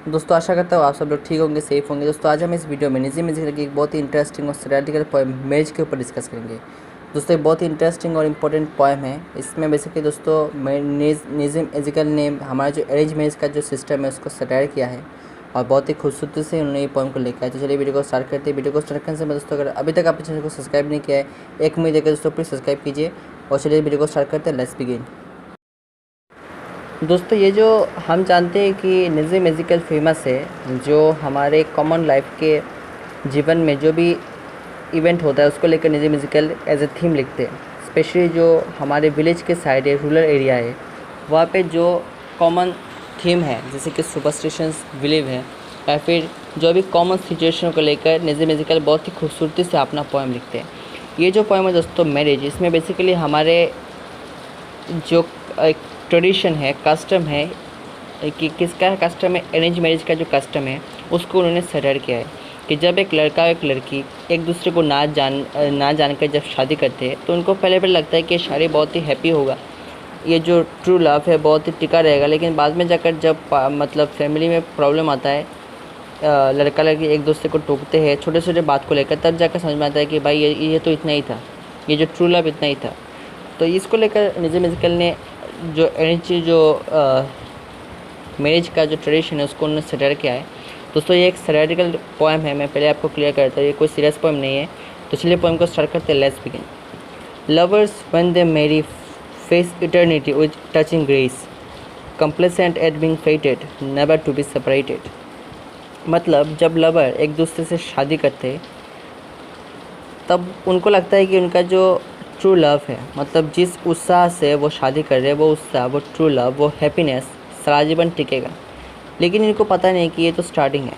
दोस्तों आशा करता हूँ आप सब लोग ठीक होंगे, सेफ होंगे। दोस्तों आज हम इस वीडियो में निजी म्यूजिक की एक बहुत ही इंटरेस्टिंग और सैटिरिकल पोएम मैरिज के ऊपर डिस्कस करेंगे। दोस्तों एक बहुत ही इंटरेस्टिंग और इम्पोर्टेंट पोएम है। इसमें बेसिकली दोस्तों निजी म्यूजिकल ने हमारा जो अरेंज मैरिज का जो सिस्टम है उसको सटायर किया है और बहुत ही खूबसूरती से उन्होंने ये पोएम को लेकर आया। तो चलिए वीडियो को स्टार्ट करते हैं। वीडियो को स्टार्ट करने से दोस्तों अगर अभी तक आपने चैनल को सब्सक्राइब नहीं किया है, एक उम्मीद है कि दोस्तों प्लीज़ सब्सक्राइब कीजिए। और चलिए वीडियो को स्टार्ट करते हैं। Let's begin. दोस्तों ये जो हम जानते हैं कि निजी म्यूजिकल फेमस है, जो हमारे कॉमन लाइफ के जीवन में जो भी इवेंट होता है उसको लेकर निजी म्यूजिकल एज ए थीम लिखते हैं। स्पेशली जो हमारे विलेज के साइड है, रूरल एरिया है, वहाँ पे जो कॉमन थीम है जैसे कि सुपरस्टिशंस बिलीव है या फिर जो भी कॉमन सिचुएशन को लेकर निजी म्यूजिकल बहुत ही खूबसूरती से अपना पोएम लिखते हैं। ये जो पोएम है दोस्तों मैरिज, इसमें बेसिकली हमारे जो एक ट्रेडिशन है, कस्टम है कि किसका कस्टम है, अरेंज मैरिज का जो कस्टम है उसको उन्होंने सटर किया है कि जब एक लड़का और एक लड़की एक दूसरे को ना जानकर जब शादी करते हैं तो उनको पहले लगता है कि शादी बहुत ही हैप्पी होगा, ये जो ट्रू लव है बहुत ही टिका रहेगा। लेकिन बाद में जाकर जब मतलब फैमिली में प्रॉब्लम आता है, लड़का लड़की एक दूसरे को टोकते हैं छोटे छोटे बात को लेकर, तब जाकर समझ में आता है कि भाई ये तो इतना ही था, ये जो ट्रू लव इतना ही था। तो इसको लेकर निजी म्यूजिकल ने जो अरेंज जो मैरिज का जो ट्रेडिशन है उसको उन्होंने सटायर किया है। दोस्तों ये एक सैटिरिकल पोएम है, मैं पहले आपको क्लियर करता हूँ, ये कोई सीरियस पोएम नहीं है। तो चलिए पोएम को स्टार्ट करते हैं। Let's begin. Lovers when they marry face eternity with touching grace, complacent at being fated never to be separated. मतलब जब लवर एक दूसरे से शादी करते हैं तब उनको लगता है कि उनका जो ट्रू लव है, मतलब जिस उत्साह से वो शादी कर रहे हैं, वो उत्साह, वो ट्रू लव, वो हैप्पीनेस सारा जीवन टिकेगा। लेकिन इनको पता नहीं कि ये तो स्टार्टिंग है।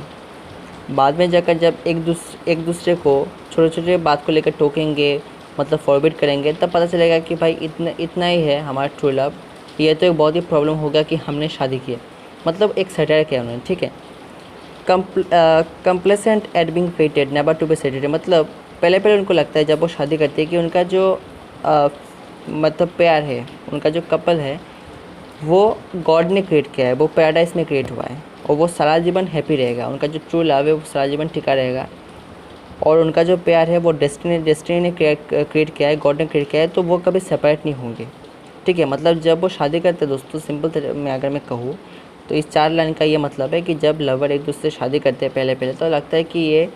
बाद में जाकर जब एक दूसरे को छोटे छोटे बात को लेकर टोकेंगे, मतलब फॉरवर्ड करेंगे, तब पता चलेगा कि भाई इतना ही है हमारा ट्रू लव, ये तो एक बहुत ही प्रॉब्लम होगा कि हमने शादी की है। मतलब एक सटायर किया उन्होंने, ठीक है। Complacent at being fated never to be seated, मतलब पहले उनको लगता है जब वो शादी करती है कि उनका जो मतलब प्यार है, उनका जो कपल है वो गॉड ने क्रिएट किया है, वो पैराडाइज में क्रिएट हुआ है और वो सारा जीवन हैप्पी रहेगा। उनका जो ट्रू लव है वो सारा जीवन टिका रहेगा और उनका जो प्यार है वो डेस्टिनी ने क्रिएट किया है, गॉड ने क्रिएट किया है, तो वो कभी सेपरेट नहीं होंगे, ठीक है। मतलब जब वो शादी करते हैं दोस्तों, सिंपल में अगर मैं कहूँ तो इस 4 लाइन का ये मतलब है कि जब लवर एक दूसरे से शादी करते हैं पहले तो लगता है कि ये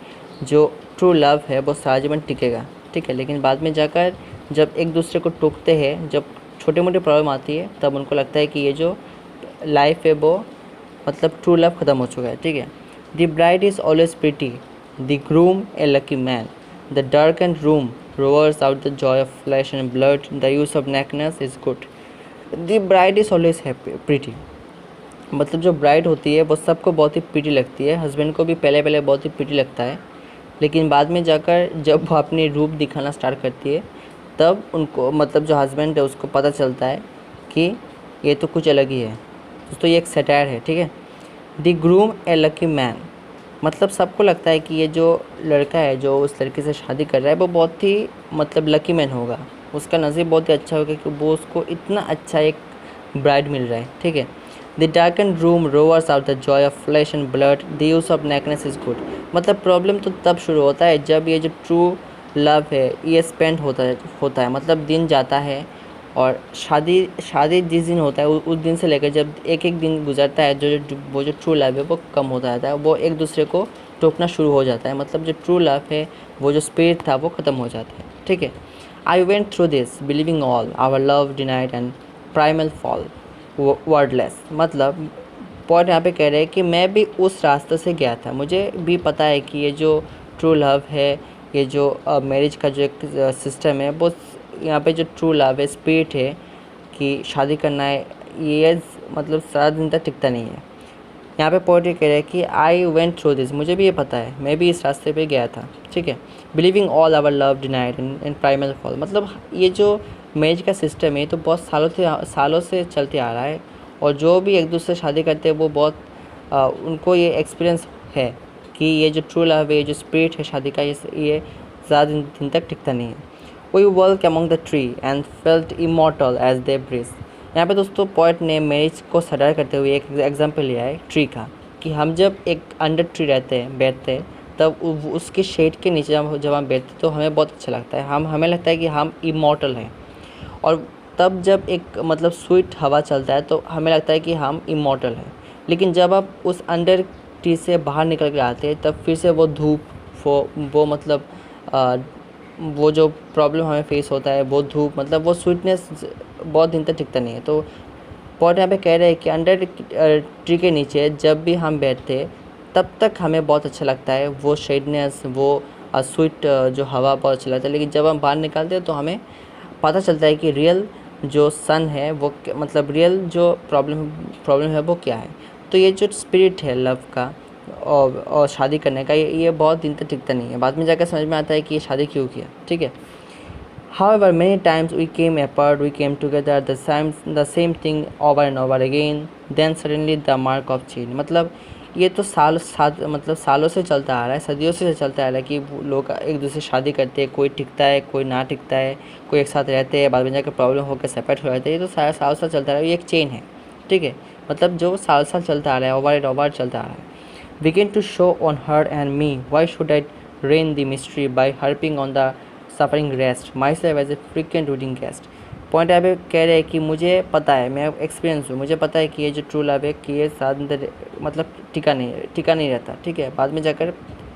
जो ट्रू लव है वो सारा जीवन टिकेगा, ठीक है। लेकिन बाद में जाकर जब एक दूसरे को टोकते हैं, जब छोटे मोटे प्रॉब्लम आती है, तब उनको लगता है कि ये जो लाइफ है वो मतलब ट्रू लव ख़त्म हो चुका है, ठीक है। The bride is always pretty, the groom a lucky man, the darkened room rovers out the joy of flesh and blood, the use of nakedness is good. The bride is always pretty, मतलब जो bride होती है वो सबको बहुत ही pretty लगती है। Husband को भी पहले बहुत ही प्रिटी लगता है, लेकिन बाद में जाकर जब वो अपनी रूप दिखाना स्टार्ट करती है तब उनको, मतलब जो हस्बैंड है उसको पता चलता है कि ये तो कुछ अलग ही है। दोस्तों ये एक सटायर है, ठीक है। The groom a lucky man, मतलब सबको लगता है कि ये जो लड़का है जो उस लड़की से शादी कर रहा है वो बहुत ही मतलब लकी मैन होगा, उसका नसीब बहुत ही अच्छा होगा कि वो उसको इतना अच्छा एक ब्राइड मिल रहा है, ठीक है। The darkened room rovers out the joy of flesh and blood, the use of nakedness is good. मतलब प्रॉब्लम तो तब शुरू होता है जब ये जो ट्रू लव है ये स्पेंड होता है, मतलब दिन जाता है और शादी जिस दिन होता है उस दिन से लेकर जब एक दिन गुजरता है, वो जो ट्रू लव है वो कम होता जाता है, वो एक दूसरे को टोकना शुरू हो जाता है। मतलब जो ट्रू लव है, वो जो स्पिरिट था वो ख़त्म हो जाता है, ठीक है। I went through this believing all our love denied and primal fall wordless. मतलब पॉइंट यहाँ पे कह रहे हैं कि मैं भी उस रास्ते से गया था, मुझे भी पता है कि ये जो ट्रू लव है, ये जो मैरिज का जो एक सिस्टम है, वो यहाँ पे जो ट्रू लव है, स्पिरिट है कि शादी करना है, ये मतलब सारा दिन तक टिकता नहीं है। यहाँ पे पॉइंट ये कह रहे हैं कि आई वेंट थ्रू दिस, मुझे भी ये पता है, मैं भी इस रास्ते पे गया था, ठीक है। Believing all our love denied in primal fall, मतलब ये जो मैरिज का सिस्टम है तो बहुत सालों से चलते आ रहा है और जो भी एक दूसरे से शादी करते हैं वो बहुत उनको ये एक्सपीरियंस है कि ये जो ट्रू लव है, ये जो स्पिरिट है शादी का, ये ज़्यादा दिन तक टिकता नहीं है। We work among the tree and felt immortal as they breeze. यहाँ पे दोस्तों पोएट ने मैरिज को सटायर करते हुए एक एग्जाम्पल लिया है ट्री का, कि हम जब एक अंडर ट्री रहते हैं, बैठते हैं, तब उसके शेड के नीचे जब हम बैठते हैं तो हमें बहुत अच्छा लगता है, हमें लगता है कि हम इमॉर्टल हैं। और तब जब एक मतलब स्वीट हवा चलता है तो हमें लगता है कि हम इमॉर्टल हैं। लेकिन जब आप उस अंडर ट्री से बाहर निकल के आते हैं तब फिर से वो धूप, वो मतलब वो जो प्रॉब्लम हमें फेस होता है, वो धूप, मतलब वो स्वीटनेस बहुत दिन तक टिकता नहीं है। तो पॉइंट यहाँ पे कह रहे हैं कि अंडर ट्री के नीचे जब भी हम बैठते तब तक हमें बहुत अच्छा लगता है, वो शेडनेस, वो स्वीट जो हवा बहुत अच्छा लगता है। लेकिन जब हम बाहर निकलते हैं तो हमें पता चलता है कि रियल जो सन है वो मतलब रियल जो प्रॉब्लम है वो क्या है। तो ये जो स्पिरिट है लव का और शादी करने का, ये बहुत दिन तक टिकता नहीं है, बाद में जाकर समझ में आता है कि ये शादी क्यों किया, ठीक है। However, many times we came apart, we came together, the same thing over and over again. Then suddenly the mark of change. मतलब ये तो सालों से चलता आ रहा है, सदियों से चलता आ रहा है कि लोग एक दूसरे से शादी करते हैं, कोई टिकता है, कोई ना टिकता है, कोई एक साथ रहते हैं, बाद में जाकर प्रॉब्लम होकर सेपरेट हो जाते हैं। ये तो साल साल चलता आ रहा है, ये एक चेन है, ठीक है। मतलब जो साल साल चलता आ रहा है, ओवर एंड ओवर चलता आ रहा है। Begin to show on her and me. Why should I reign the mystery by harping on the suffering rest? Myself as a frequent reading guest. Point यहाँ पे कह रहे हैं कि मुझे पता है, मैं एक्सपीरियंस हूँ, मुझे पता है कि ये जो ट्रू लव है कि ये साथ अंदर मतलब टिका नहीं रहता, ठीक है। बाद में जाकर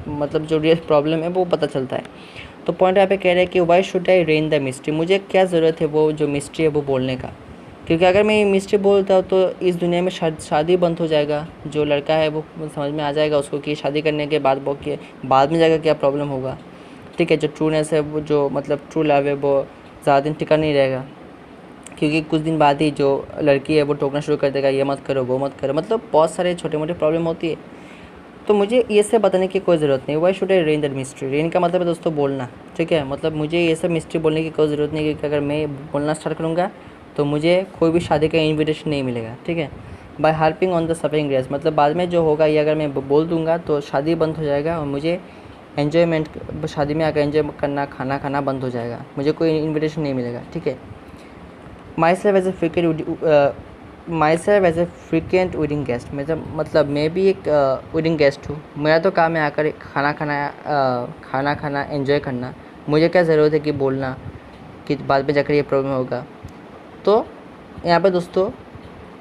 मतलब जो रियल प्रॉब्लम है वो पता चलता है। तो पॉइंट यहाँ पे कह रहे हैं कि why should I rain the mystery, मुझे क्या ज़रूरत है वो जो मिस्ट्री है वो बोलने का, क्योंकि अगर मैं ये मिस्ट्री बोलता हूँ तो इस दुनिया में शादी बंद हो जाएगा। जो लड़का है वो समझ में आ जाएगा उसको कि शादी करने के बाद वो कि बाद में जाकर क्या प्रॉब्लम होगा, ठीक है। जो ट्रूनेस है, वो जो मतलब ट्रू लव है, वो ज़्यादा दिन टिका नहीं रहेगा, क्योंकि कुछ दिन बाद ही जो लड़की है वो टोकना शुरू कर देगा, ये मत करो, वो मत करो, मतलब बहुत सारे छोटे मोटे प्रॉब्लम होती है। तो मुझे ये सब बताने की कोई ज़रूरत नहीं। Why should I rain the mystery, rain का मतलब है दोस्तों बोलना, ठीक है। मतलब मुझे ये सब मिस्ट्री बोलने की कोई ज़रूरत नहीं, क्योंकि अगर मैं बोलना स्टार्ट करूँगा तो मुझे कोई भी शादी का इन्विटेशन नहीं मिलेगा, ठीक है। By harping on the suffering race, मतलब बाद में जो होगा ये अगर मैं बोल दूँगा तो शादी बंद हो जाएगा और मुझे एन्जॉयमेंट, शादी में आकर एंजॉय करना, खाना खाना बंद हो जाएगा, मुझे कोई इन्विटेशन नहीं मिलेगा, ठीक है। Myself as a frequent wedding guest, मतलब मैं भी एक वेडिंग गेस्ट हूँ। मेरा तो काम है आकर खाना खाना एंजॉय करना, मुझे क्या ज़रूरत है कि बोलना कि बाद में जाकर ये प्रॉब्लम होगा। तो यहाँ पे दोस्तों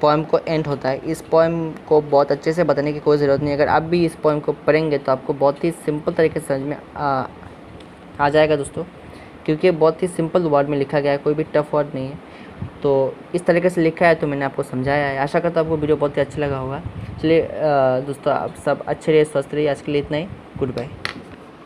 पोएम को एंड होता है। इस पोएम को बहुत अच्छे से बताने की कोई ज़रूरत नहीं। अगर आप भी इस पोएम को पढ़ेंगे तो आपको बहुत ही सिंपल तरीके से समझ में आ जाएगा दोस्तों, क्योंकि बहुत ही सिंपल वर्ड में लिखा गया है, कोई भी टफ वर्ड नहीं है। तो इस तरीके से लिखा है तो मैंने आपको समझाया है। आशा करता हूँ आपको वीडियो बहुत ही अच्छा लगा होगा। चलिए दोस्तों, आप सब अच्छे रहिए, स्वस्थ रहिए। आज के लिए इतना ही, गुड बाय।